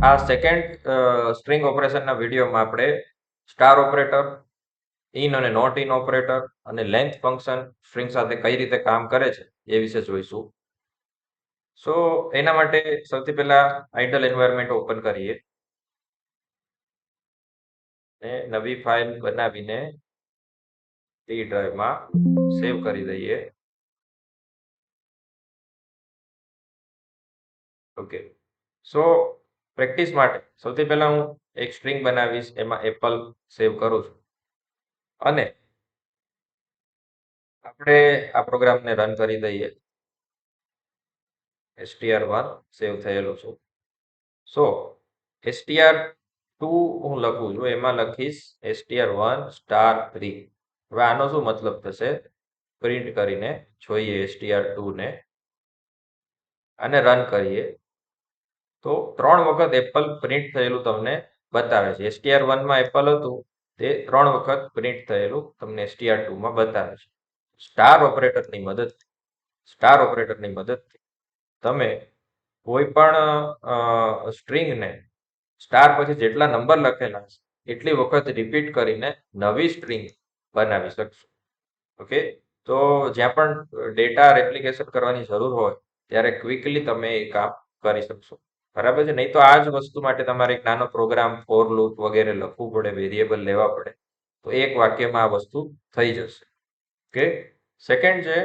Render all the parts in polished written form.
આ second string ઓપરેશનના વિડીયોમાં આપણે સ્ટાર ઓપરેટર, ઇન અને નોટ ઇન ઓપરેટર અને લેન્થ ફંક્શન સ્ટ્રિંગ સાથે કઈ રીતે કામ કરે છે એ વિશે જોઈશું. સો એના માટે સૌથી પહેલા આઇડલ એન્વાયરમેન્ટ ઓપન કરીએ અને નવી ફાઇલ બનાવીને ટી ડ્રાઈવમાં સેવ કરી દઈએ. ઓકે, સો પ્રેક્ટિસ માટે સૌથી પહેલા હું એક સ્ટ્રિંગ બનાવીશ, એમાં એપલ સેવ કરું છું અને આપણે આ પ્રોગ્રામને રન કરી દઈએ. str1 સેવ થયેલું છે. સો str2 હું લખું છું, એમાં લખીશ str1 સ્ટાર 3. હવે આનો શું મતલબ થશે પ્રિન્ટ કરીને જોઈએ str2 ને અને રન કરીએ તો 3 વખત એપલ પ્રિન્ટ થયેલું તમને બતાવે છે. str1 માં એપલ હતું તે 3 વખત પ્રિન્ટ થયેલું તમને str2 માં બતાવે છે. સ્ટાર ઓપરેટરની મદદથી તમે કોઈ પણ સ્ટ્રિંગને સ્ટાર પછી જેટલા નંબર લખેલા છે એટલી વખત રિપીટ કરીને નવી સ્ટ્રિંગ બનાવી શકશો. ઓકે, તો જ્યાં પણ ડેટા રેપ્લિકેશન કરવાની જરૂર હોય ત્યારે ક્વિકલી તમે એ કામ કરી શકશો. બરાબર છે? નહીં તો આ જ વસ્તુ માટે તમારે એક નાનો પ્રોગ્રામ, ફોર લૂપ વગેરે લખવું પડે, વેરિયેબલ લેવા પડે, તો એક વાક્યમાં આ વસ્તુ થઈ જશે. ઓકે, સેકન્ડ છે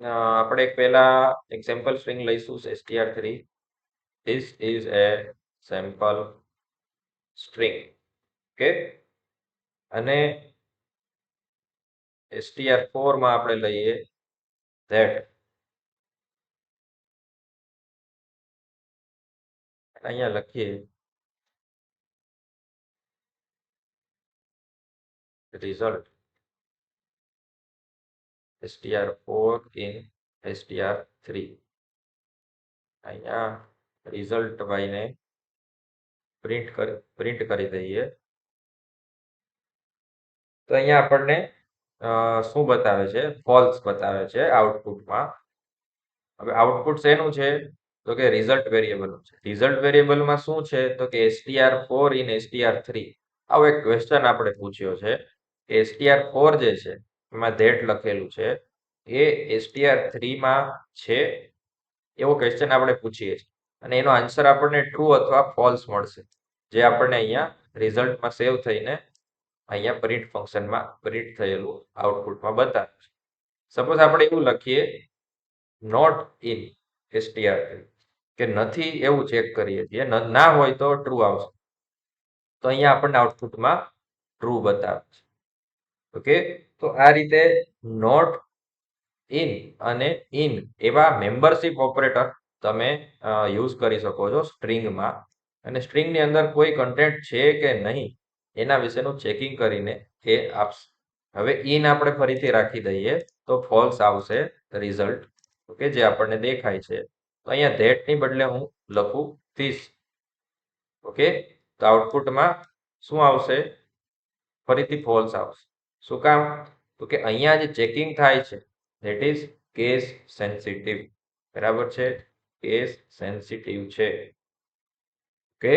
આપણે પહેલા એક સેમ્પલ સ્ટ્રિંગ લઈશું str3. This is a sample string. Okay, અને str4 માં આપણે લઈએ that. અહીંયા લખીએ result str4 in str3. અહીંયા રિઝલ્ટ વાયને પ્રિન્ટ કરી દઈએ તો અહીંયા આપણને શું બતાવે છે? ફોલ્સ બતાવે છે આઉટપુટમાં. હવે આઉટપુટ શેનું છે તો કે રિઝલ્ટ વેરિયેબલનું છે. રિઝલ્ટ વેરિયેબલમાં શું છે તો કે str4 in str3. આવો એક ક્વેશ્ચન આપણે પૂછ્યો છે કે str4 જે છે એમાં ધેટ લખેલું છે એ str3 માં છે એવો ક્વેશ્ચન આપણે પૂછીએ છીએ અને એનો આન્સર આપણને ટ્રુ અથવા ફોલ્સ મળશે, જે આપણને અહીંયા રિઝલ્ટમાં સેવ થઈને અહીંયા પ્રિન્ટ ફંક્શનમાં પ્રિન્ટ થયેલું આઉટપુટમાં બતાવે છે. સપોઝ આપણે એવું લખીએ નોટ ઇન str3 કે નથી એવું ચેક કરીએ છીએ, ના હોય તો ટ્રુ આવશે. તો અહીંયા આપણને આઉટપુટમાં ટ્રુ બતાવે છે. ઓકે, તો આ રીતે નોટ ઇન અને ઇન એવા મેમ્બરશિપ ઓપરેટર તમે યુઝ કરી શકો છો સ્ટ્રિંગમાં, અને સ્ટ્રિંગની અંદર કોઈ કન્ટેન્ટ છે કે નહીં એના વિશેનું ચેકિંગ કરીને એ આપશે. હવે ઇન આપણે ફરીથી રાખી દઈએ તો ફોલ્સ આવશે રિઝલ્ટ. ઓકે, જે આપણને દેખાય છે. તો અહીંયા ધેટની બદલે હું લખું ધીસ. ઓકે, તો આઉટપુટમાં શું આવશે? ફરીથી ફોલ્સ આવશે. શું કામ? તો કે અહીંયા જે ચેકિંગ થાય છે ધેટ ઇઝ કેસ સેન્સિટિવ. બરાબર છે? કેસ સેન્સિટિવ છે. ઓકે,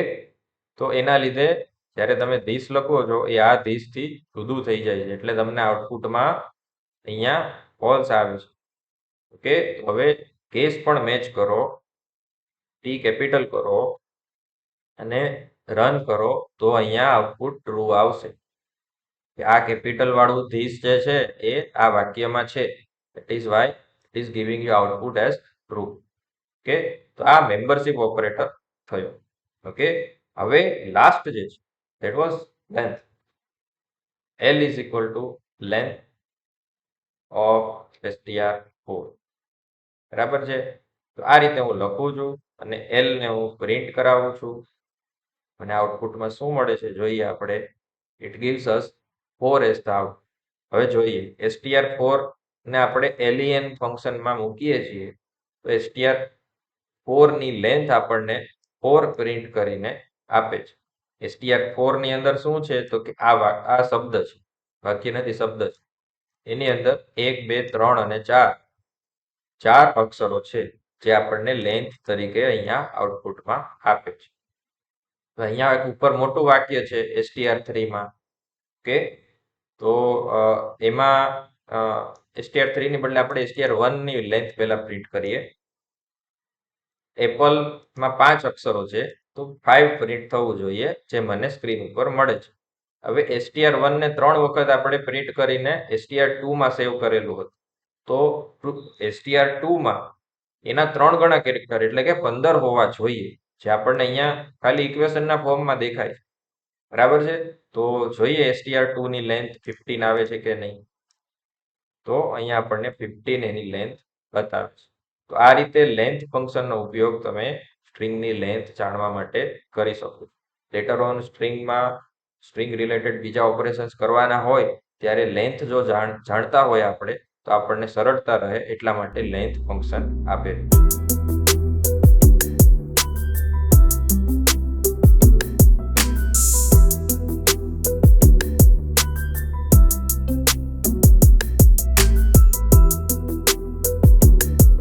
તો એના લીધે જ્યારે તમે ધીસ લખો છો એ આ ધીસથી જુદું થઈ જાય છે, એટલે તમને આઉટપુટમાં અહીંયા ફોલ્સ આવે છે. ઓકે, હવે કેસ પણ મેચ કરો, ટી કેપિટલ કરો અને રન કરો તો અહીંયા આઉટપુટ ટ્રુ આવશે. આ કેપિટલ વાળું ધીસ જે છે એ આ વાક્યમાં છે, that is why it is giving you output as true. Okay, તો આ મેમ્બરશિપ ઓપરેટર થયો. ઓકે, હવે લાસ્ટ જે છે that was length. L is equal to length of str4. બરાબર છે? તો આ રીતે હું લખું છું અને L ને હું પ્રિન્ટ કરાવું છું અને આઉટપુટમાં શું મળે છે જોઈએ આપણે. It gives us 4 as the output. હવે જોઈએ str4 ને આપણે len ફંક્શનમાં મૂકીએ છીએ તો str4 ની લેન્થ આપણને 4 પ્રિન્ટ કરીને આપે છે. str4 ની અંદર શું છે તો કે આ શબ્દ છે, વાક્ય નથી, શબ્દ છે. એની અંદર 1 2 3 અને 4 અક્ષરો છે. જે આપણને લેન્થ તરીકે અહીંયા આઉટપુટમાં આપે છે. તો અહીંયા એક ઉપર મોટું વાક્ય છે str3 માં કે તો એમાં str3 ની બદલે આપણે str1 ની લેન્થ પહેલા પ્રિન્ટ કરીએ. એપલમાં 5 અક્ષરો છે તો 5 પ્રિન્ટ થવું જોઈએ જે મને સ્ક્રીન ઉપર મળે છે. હવે str1 ને 3 વખત આપણે પ્રિન્ટ કરીને str2 માં સેવ કરેલું હતું તો str2 માં એના 3 ગણા કેરેક્ટર એટલે કે 15 હોવા જોઈએ, જે આપણને અહીંયા ખાલી ઇક્વેશનના ફોર્મમાં દેખાય છે. બરાબર છે. તો જોઈએ str2 ની લેન્થ 15 આવે છે કે નહીં. તો અહીંયા આપણને 15 એની લેન્થ બતાવે છે. તો આ રીતે લેન્થ ફંક્શનનો ઉપયોગ તમે સ્ટ્રિંગની લેન્થ જાણવા માટે કરી શકો. લેટર ઓન સ્ટ્રિંગ રિલેટેડ બીજા ઓપરેશન્સ કરવાના હોય ત્યારે લેન્થ જો જાણતા હોય આપણે તો આપણને સરળતા રહે એટલા માટે લેન્થ ફંક્શન આપે.